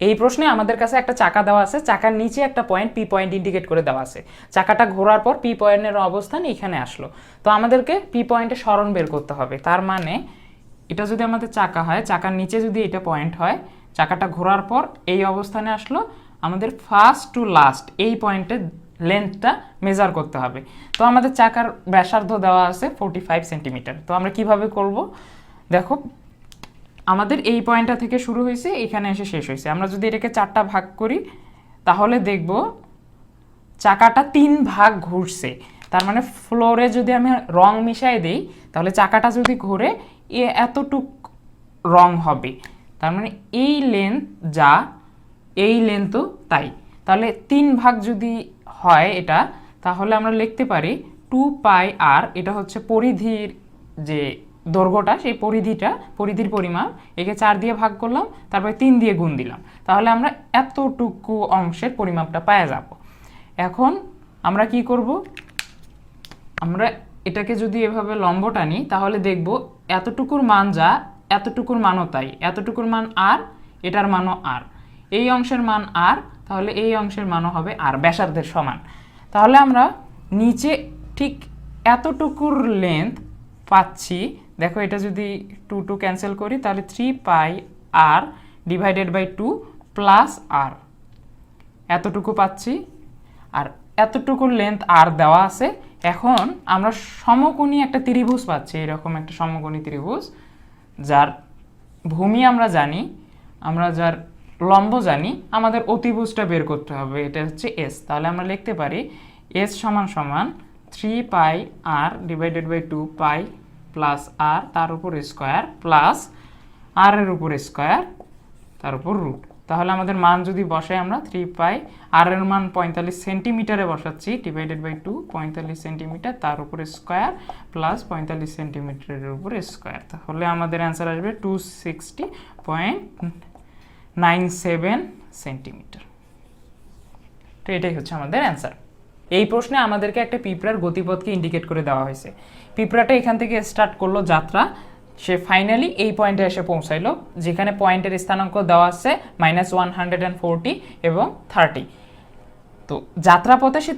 এই প্রশ্নে আমাদের কাছে একটা চাকা দেওয়া আছে, চাকার নিচে একটা পয়েন্ট পি পয়েন্ট ইন্ডিকেট করে দেওয়া আছে। চাকাটা ঘোরার পর পি পয়েন্টের অবস্থান এখানে আসলো, তো আমাদেরকে পি পয়েন্টে সরণ বের করতে হবে। তার মানে এটা যদি আমাদের চাকা হয়, চাকার নিচে যদি এটা পয়েন্ট হয়, চাকাটা ঘোরার পর এই অবস্থানে আসলো, আমাদের ফার্স্ট টু লাস্ট এই পয়েন্টের লেন্থটা মেজার করতে হবে। তো আমাদের চাকার ব্যাসার্ধ দেওয়া আছে 45 সেন্টিমিটার। তো আমরা কিভাবে করব, দেখো আমাদের এই পয়েন্টটা থেকে শুরু হয়েছে, এখানে এসে শেষ হয়েছে। আমরা যদি এটাকে 4টা ভাগ করি তাহলে দেখব চাকাটা 3 ভাগ ঘুরছে। তার মানে ফ্লোরে যদি আমি রং মিশাই দিই তাহলে চাকাটা যদি ঘুরে এতটুক রং হবে। তার মানে এই লেন্থ যা, এই লেন্থও তাই। তাহলে 3 ভাগ যদি হয় এটা, তাহলে আমরা লিখতে পারি 2 পাই আর, এটা হচ্ছে পরিধির যে দৈর্ঘ্যটা, সেই পরিধির পরিমাপ, একে 4 দিয়ে ভাগ করলাম, তারপরে 3 দিয়ে গুণ দিলাম, তাহলে আমরা এতটুকু অংশের পরিমাপটা পাওয়া যাব। এখন আমরা কি করব, আমরা এটাকে যদি এভাবে লম্ব টানি তাহলে দেখব এতটুকুর মান যা, এতটুকুর মানও তাই। এতটুকুর মান আর, এটার মানও আর, এই অংশের মান আর, তাহলে এই অংশের মানও হবে আর, ব্যাসার্ধের সমান। তাহলে আমরা নিচে ঠিক এতটুকুর লেন্থ পাচ্ছি। দেখো এটা যদি 2 ক্যান্সেল করি তাহলে 3 পাই আর ডিভাইডেড বাই 2 প্লাস আর, এতটুকু পাচ্ছি। আর এতটুকুর লেন্থ আর দেওয়া আছে। এখন আমরা সমকোণী একটা ত্রিভুজ পাচ্ছি, এরকম একটা সমকোণী ত্রিভুজ যার ভূমি আমরা জানি, আমরা যার লম্ব জানি, আমাদের অতিভুজটা বের করতে হবে, এটা হচ্ছে এস। তাহলে আমরা লিখতে পারি এস সমান সমান 3 পাই আর ডিভাইডেড বাই 2 পাই প্লাস আর, তার উপর স্কোয়ার, প্লাস আর এর উপর স্কোয়ার, তার উপর রুট। তাহলে আমাদের মান যদি বসাই আমরা 3 পাই, আর এর মান 45 সেন্টিমিটারে বসাচ্ছি, ডিভাইডেড বাই 2, 45 সেন্টিমিটার, তার উপরে স্কোয়ার, প্লাস 45 সেন্টিমিটারের উপরে স্কোয়ার। তাহলে আমাদের অ্যান্সার আসবে 260.97 সেন্টিমিটার। তো এটাই হচ্ছে আমাদের অ্যান্সার। এই প্রশ্নে আমাদেরকে একটা পিঁপড়ার গতিপথকে ইন্ডিকেট করে দেওয়া হয়েছে। পিঁপড়াটা এখান থেকে স্টার্ট করলো যাত্রা, সে ফাইনালি এই পয়েন্টে এসে পৌঁছাইলো, যেখানে পয়েন্টের স্থানাঙ্ক দেওয়া আছে -140 এবং 30। তো যাত্রাপথে সে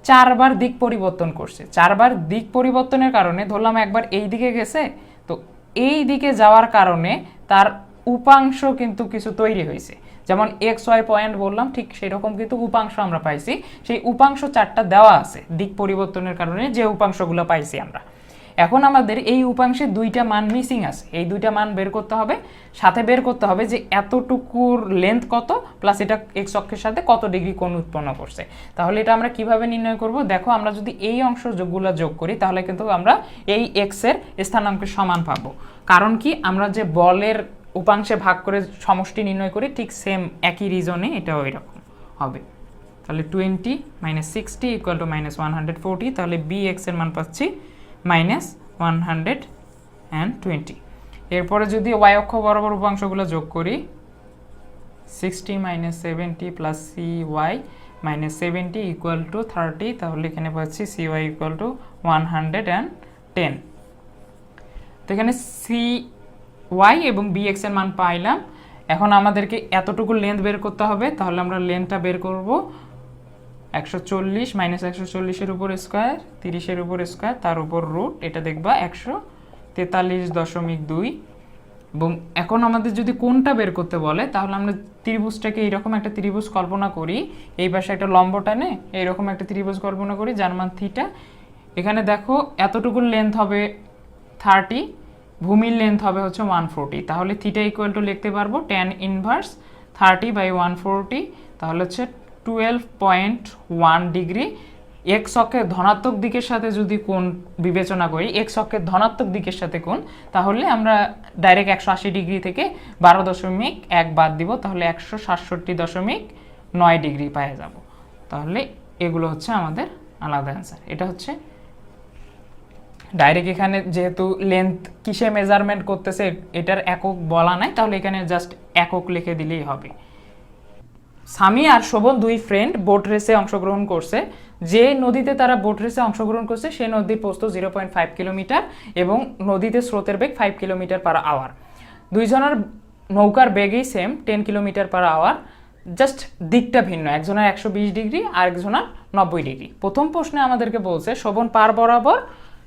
4বার দিক পরিবর্তন করছে। 4বার দিক পরিবর্তনের কারণে ধরলাম একবার এই দিকে গেছে, তো এই দিকে যাওয়ার কারণে তার উপাংশ কিন্তু কিছু তৈরি হয়েছে। যেমন এক্স ওয়াই পয়েন্ট বললাম, ঠিক সেই রকম কিন্তু উপাংশ আমরা পাইছি। সেই উপাংশ 4টা দেওয়া আছে দিক পরিবর্তনের কারণে, যে উপাংশগুলো পাইছি আমরা। এখন আমাদের এই উপাংশে 2টা মান মিসিং আছে, এই 2টা মান বের করতে হবে। সাথে বের করতে হবে যে এতটুকুর লেন্থ কত, প্লাস এটা এক্স অক্ষের সাথে কত ডিগ্রি কোণ উৎপন্ন করছে। তাহলে এটা আমরা কিভাবে নির্ণয় করব, দেখো আমরা যদি এই অংশগুলো যোগ করি তাহলে কিন্তু আমরা এই এক্স এর স্থানাঙ্কের সমান পাবো। কারণ কি, আমরা যে বলের উপাংশে ভাগ করে সমষ্টি নির্ণয় করি, ঠিক সেম একই রিজনে এটাও এরকম হবে। তাহলে 20 - 60 = -140, তাহলে বি এক্স এর মান পাচ্ছি -120। এরপরে যদি ওয়াই অক্ষ বরাবর উপাংশগুলো যোগ করি, 60 - 70 + CY - 70 = 30, তাহলে এখানে পাচ্ছি CY = 110। তো এখানে CY এবং BX এর মান পাইলাম। এখন আমাদেরকে এতটুকু লেন্থ বের করতে হবে, তাহলে আমরা লেন্থটা বের করব 140 - 140 এর উপর স্কোয়ার, 30 এর উপর স্কোয়ার, তার উপর রুট, এটা দেখবা 143.2। এবং এখন আমাদের যদি কোণটা বের করতে বলে তাহলে আমরা ত্রিভুজটাকে এইরকম একটা ত্রিভুজ কল্পনা করি, এই পাশে একটা লম্ব টানে এইরকম একটা ত্রিভুজ কল্পনা করি যার মান থিটা। এখানে দেখো এতটুকু লেন্থ হবে 30, ভূমির লেন্থ হবে হচ্ছে 140, তাহলে থিটা = লিখতে পারবো tan ইনভার্স 30/140, তাহলে হচ্ছে 12.1 ডিগ্রি। এক্স অক্ষের ধনাত্মক দিকের সাথে যদি কোণ বিবেচনা করি, এক্স অক্ষের ধনাত্মক দিকের সাথে কোণ, তাহলে আমরা ডাইরেক্ট 180 ডিগ্রি থেকে 12.1 বাদ দিব, তাহলে 167.9 ডিগ্রি পাওয়া যাব। তাহলে এগুলো হচ্ছে আমাদের আলাদা অ্যান্সার। এটা হচ্ছে ডাইরেক্ট, এখানে যেহেতু লেন্থ কিসে মেজারমেন্ট করতেছে এটার একক বলা নাই, তাহলে এখানে জাস্ট একক লিখে দিলেই হবে। সামি আর শোভন 2 ফ্রেন্ড বোট রেসে অংশগ্রহণ করছে। যে নদীতে তারা বোট রেসে অংশগ্রহণ করছে সেই নদীর প্রস্থ 0.5 কিলোমিটার এবং নদীতে স্রোতের বেগ 5 কিলোমিটার/আওয়ার। দুইজনের নৌকার বেগই same 10 kilometre per hour, just দিকটা ভিন্ন, একজনের 120 ডিগ্রি আর একজনের 90 ডিগ্রি। প্রথম প্রশ্নে আমাদেরকে বলছে শোভন পার বরাবর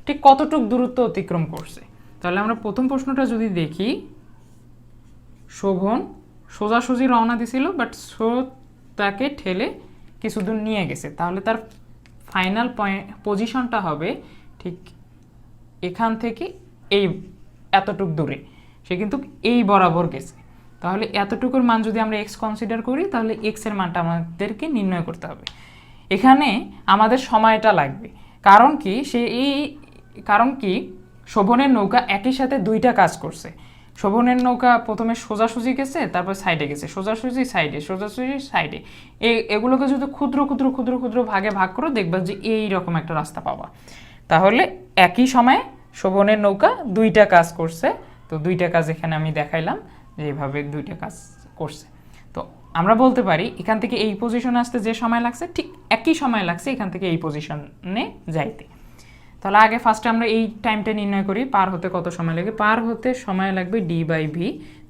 ঠিক কতটুক দূরত্ব অতিক্রম করছে। তাহলে আমরা প্রথম প্রশ্নটা যদি দেখি, শোভন সোজাসুজি রওনা দিছিল, বাট স্রোত তাকে ঠেলে কিছু দূর নিয়ে গেছে, তাহলে তার ফাইনাল পজিশনটা হবে ঠিক এখান থেকে এই এতটুক দূরে, সে কিন্তু এই বরাবর গেছে। তাহলে এতটুকুর মান যদি আমরা এক্স কনসিডার করি, তাহলে এক্স এর মানটা আমাদেরকে নির্ণয় করতে হবে। এখানে আমাদের সময়টা লাগবে, কারণ কি শোভনের নৌকা একই সাথে দুইটা কাজ করছে। শোভনের নৌকা প্রথমে সোজাসুজি গেছে, তারপর সাইডে গেছে, সোজাসুজি সাইডে, সোজাসুজি সাইডে। এগুলোকে যদি ক্ষুদ্র ক্ষুদ্র ক্ষুদ্র ক্ষুদ্র ভাগে ভাগ করো, দেখবা যে এইরকম একটা রাস্তা পাবা। তাহলে একই সময়ে শোভনের নৌকা দুইটা কাজ করছে। তো দুইটা কাজ এখানে আমি দেখাইলাম যে এইভাবে দুইটা কাজ করছে। তো আমরা বলতে পারি এখান থেকে এই পজিশনে আসতে যে সময় লাগছে, ঠিক একই সময় লাগছে এখান থেকে এই পজিশনে যাইতে। তাহলে আগে ফার্স্টে আমরা এই টাইমটা নির্ণয় করি, পার হতে কত সময় লাগে। পার হতে সময় লাগবে d/v।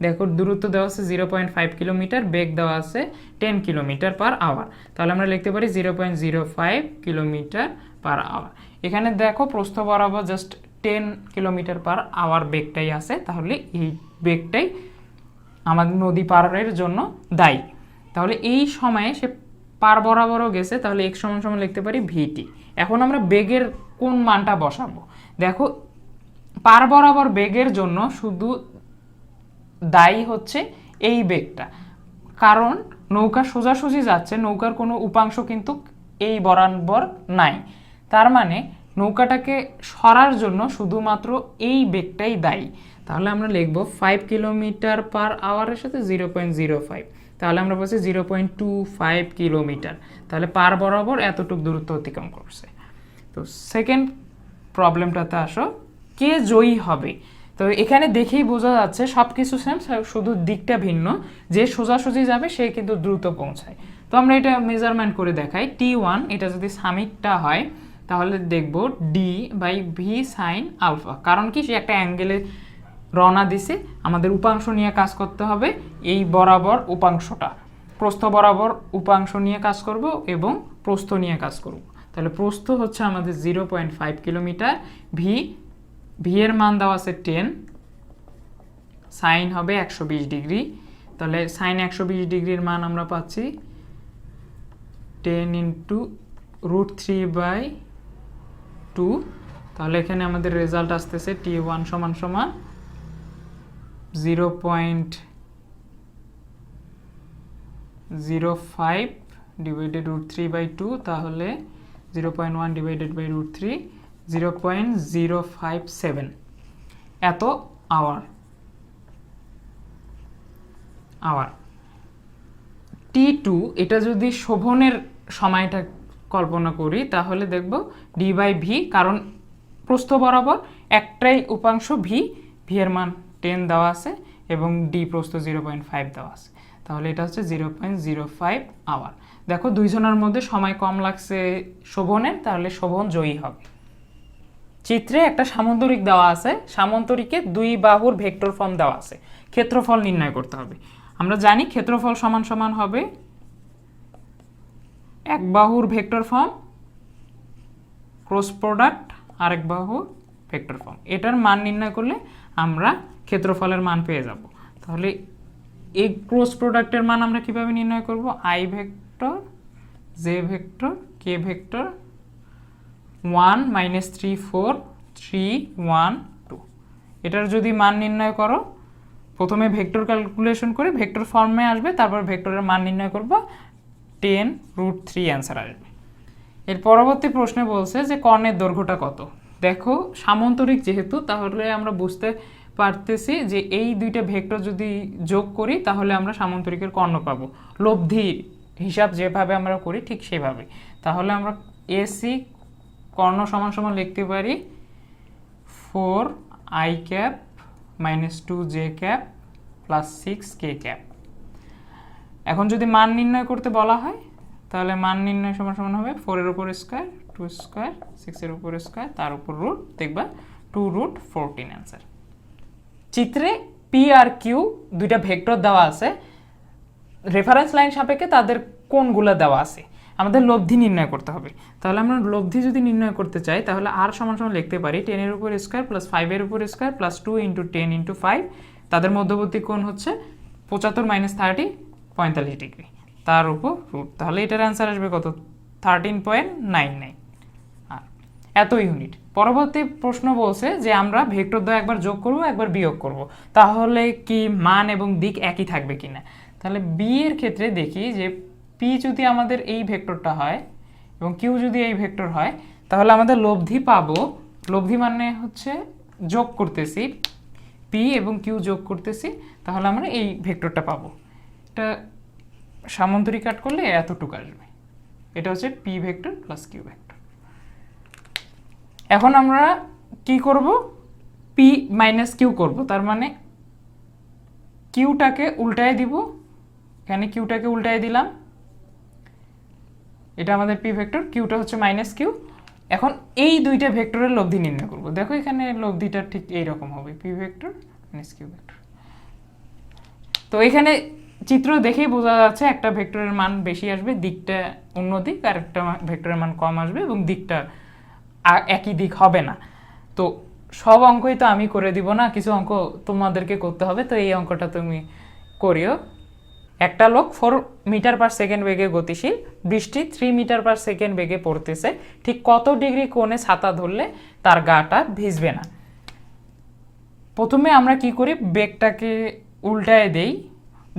দেখো দূরত্ব দেওয়া আছে 0.5 কিলোমিটার, বেগ দেওয়া আছে 10 কিলোমিটার পার আওয়ার। তাহলে আমরা লিখতে পারি 0.05 কিলোমিটার পার আওয়ার। এখানে দেখো প্রস্থ বরাবর জাস্ট 10 কিলোমিটার পার আওয়ার বেগটাই আছে, তাহলে এই বেগটাই আমাদের নদী পারের জন্য দায়ী। তাহলে এই সময়ে সে পার বরাবরও গেছে, তাহলে x = লিখতে পারি vt। এখন আমরা বেগের কোন মানটা বসাবো। দেখো পার বরাবর বেগের জন্য শুধু দায়ী হচ্ছে এই বেগটা, কারণ নৌকা সোজাসুজি যাচ্ছে, নৌকার কোনো উপাংশ কিন্তু এই বরাবর নাই। তার মানে নৌকাটাকে সরার জন্য শুধুমাত্র এই বেগটাই দায়ী। তাহলে আমরা লিখব 5 কিলোমিটার পার আওয়ারের সাথে 0.05, তাহলে আমরা বলছি 0.25 কিলোমিটার। তাহলে পার বরাবর এতটুকু দূরত্ব অতিক্রম করছে। তো সেকেন্ড প্রবলেমটাতে আসো, কে জয়ী হবে। তো এখানে দেখেই বোঝা যাচ্ছে সব কিছু সেম, শুধু দিকটা ভিন্ন। যে সোজাসুজি যাবে সে কিন্তু দ্রুত পৌঁছায়। তো আমরা এটা মেজারমেন্ট করে দেখাই। T1 এটা যদি সামিটটা হয়, তাহলে দেখব d/v sin আলফা। কারণ কি, সে একটা অ্যাঙ্গেলে রওনা দিছে, আমাদের উপাংশ নিয়ে কাজ করতে হবে। এই বরাবর উপাংশটা, প্রস্থ বরাবর উপাংশ নিয়ে কাজ করব এবং প্রস্থ নিয়ে কাজ করব। তাহলে প্রস্থ হচ্ছে আমাদের 0.5 কিলোমিটার, ভি এর মান দেওয়া আছে 10, সাইন হবে 120 ডিগ্রি। তাহলে সাইন 120 ডিগ্রির মান আমরা পাচ্ছি 10 × √3/2। তাহলে এখানে আমাদের রেজাল্ট আসতেছে T1 = 0.05 ডিভাইডেড √3/2, তাহলে 0.1 ডিভাইডেড বাই √3, 0.057 এত আওয়ার। T2 এটা যদি শোভনের সময়টা কল্পনা করি, তাহলে দেখব d/v, কারণ প্রস্থ বরাবর একটাই উপাংশ ভি এর মান 10 দেওয়া আছে এবং ডি প্রস্থ 0.5 দেওয়া আছে। তাহলে এটা হচ্ছে 0.05 আওয়ার। দেখো দুইজনের মধ্যে সময় কম লাগছে শোভনের, তাহলে শোভন জয়ী হবে। চিত্রে একটা সামন্তরিক দেওয়া আছে, সামন্তরিকে দুই বাহুর ভেক্টর ফর্ম দেওয়া আছে, ক্ষেত্রফল নির্ণয় করতে হবে। আমরা জানি ক্ষেত্রফল সমান হবে এক বাহুর ভেক্টর ফর্ম ক্রস প্রোডাক্ট আরেক বাহুর ভেক্টর ফর্ম। এটার মান নির্ণয় করলে আমরা ক্ষেত্রফলের মান পেয়ে যাব। তাহলে এই ক্রস প্রোডাক্টের মান আমরা কিভাবে নির্ণয় করব, I vector, J vector, K vector, 1 - 3 4 3 1 2। এটার যদি মান নির্ণয় করো, প্রথমে ভেক্টর ক্যালকুলেশন করে ভেক্টর ফর্মে আসবে, তারপর ভেক্টরের মান নির্ণয় করব, 10 √3 অ্যান্সার আসবে। এর পরবর্তী প্রশ্নে বলছে যে কর্ণের দৈর্ঘ্যটা কত। দেখো সামন্তরিক যেহেতু, তাহলে আমরা বুঝতে পারতেছি যে এই দুইটা ভেক্টর যদি যোগ করি তাহলে আমরা সামন্তরিকের কর্ণ পাবো। লব্ধি হিসাব যেভাবে আমরা করি ঠিক সেভাবে। তাহলে আমরা এসি কর্ণ = লিখতে পারি 4i cap - 2j cap + 6k cap. এখন যদি মান নির্ণয় করতে বলা হয়, তাহলে মান নির্ণয় সমান হবে 4 এর উপর স্কয়ার, 2 স্কয়ার, 6 এর উপর স্কয়ার, তার উপর রুট, দেখবা 2 √14 অ্যান্সার। চিত্রে P পি আর কিউ দুইটা ভেক্টর দেওয়া আছে, রেফারেন্স লাইন সাপেক্ষে তাদের কোণগুলো দেওয়া আছে, আমাদের লব্ধি নির্ণয় করতে হবে। তাহলে আমরা লব্ধি যদি নির্ণয় করতে চাই তাহলে আর সমান সমান লিখতে পারি 10 এর উপর স্কয়ার প্লাস 5 এর উপর স্কয়ার প্লাস 2 ইন্টু 10 ইন্টু 5, তাদের মধ্যবর্তী কোণ হচ্ছে 75 মাইনাস 30 45 ডিগ্রি, তার উপর রুট। তাহলে এটার অ্যান্সার আসবে কত? 13.99। আর এত ইউনিট। পরবর্তী প্রশ্ন বলছে যে আমরা ভেক্টর দ্বয় একবার যোগ করব একবার বিয়োগ করব, তাহলে কি মান এবং দিক একই থাকবে কিনা। তাহলে বি এর ক্ষেত্রে দেখি যে পি যদি আমাদের এই ভেক্টরটা হয় এবং কিউ যদি এই ভেক্টর হয়, তাহলে আমাদের লব্ধি পাবো। লব্ধি মানে হচ্ছে যোগ করতেছি, পি এবং কিউ যোগ করতেছি, তাহলে আমরা এই ভেক্টরটা পাবো। এটা সামান্তরিক কাট করলে এতটুকু আসবে। এটা হচ্ছে P vector plus Q vector. এখন আমরা কি করব? পি মাইনাস কিউ করব, তার মানে কিউটাকে উল্টায় দিব, এখানে কিউটাকে উল্টায় দিলাম, এটা আমাদের পি ভেক্টর, কিউটা হচ্ছে মাইনাস কিউ। এখন এই দুইটা ভেক্টরের লব্ধি নির্ণয় করব। দেখো এখানে লব্ধিটা ঠিক এইরকম হবে, P vector minus Q vector. তো এখানে চিত্র দেখেই বোঝা যাচ্ছে একটা ভেক্টরের মান বেশি আসবে, দিকটা অন্য দিক, আর একটা ভেক্টরের মান কম আসবে এবং দিকটা একই দিক হবে না। তো সব অঙ্কই তো আমি করে দিব না, কিছু অঙ্ক তোমাদেরকে করতে হবে। তো এই অঙ্কটা তুমি করিও। একটা লোক 4 মিটার পার সেকেন্ড বেগে গতিশীল, বৃষ্টি 3 মিটার পার সেকেন্ড বেগে পড়তেছে, ঠিক কত ডিগ্রি কোণে ছাতা ধরলে তার গাটা ভিজবে না। প্রথমে আমরা কি করি, বেগটাকে উল্টায় দেই,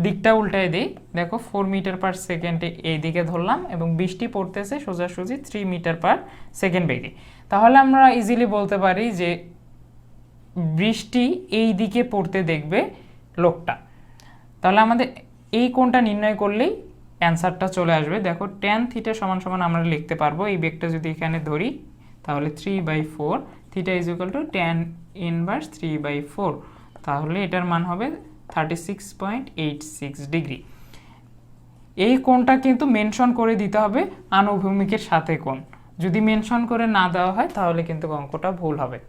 দিকটা উল্টায় দেই। দেখো 4 মিটার পার সেকেন্ডে এই দিকে ধরলাম এবং বৃষ্টি পড়তেছে সোজাসুজি 3 মিটার পার সেকেন্ড বেগে। তাহলে আমরা ইজিলি বলতে পারি যে বৃষ্টি এই দিকে পড়তে দেখবে লোকটা। তাহলে আমাদের এই কোণটা নির্ণয় করলেই অ্যান্সারটা চলে আসবে। দেখো tan থিটা সমান সমান আমরা লিখতে পারবো, এই বেগটা যদি এখানে ধরি তাহলে 3/4, theta is equal to tan inverse 3/4, তাহলে এটার মান হবে 36.86 ডিগ্রি। এই কোণটা কিন্তু মেনশন করে দিতে হবে আনুভূমিকের সাথে কোণ, যদি মেনশন করে না দেওয়া হয় তাহলে কিন্তু অঙ্কটা ভুল হবে।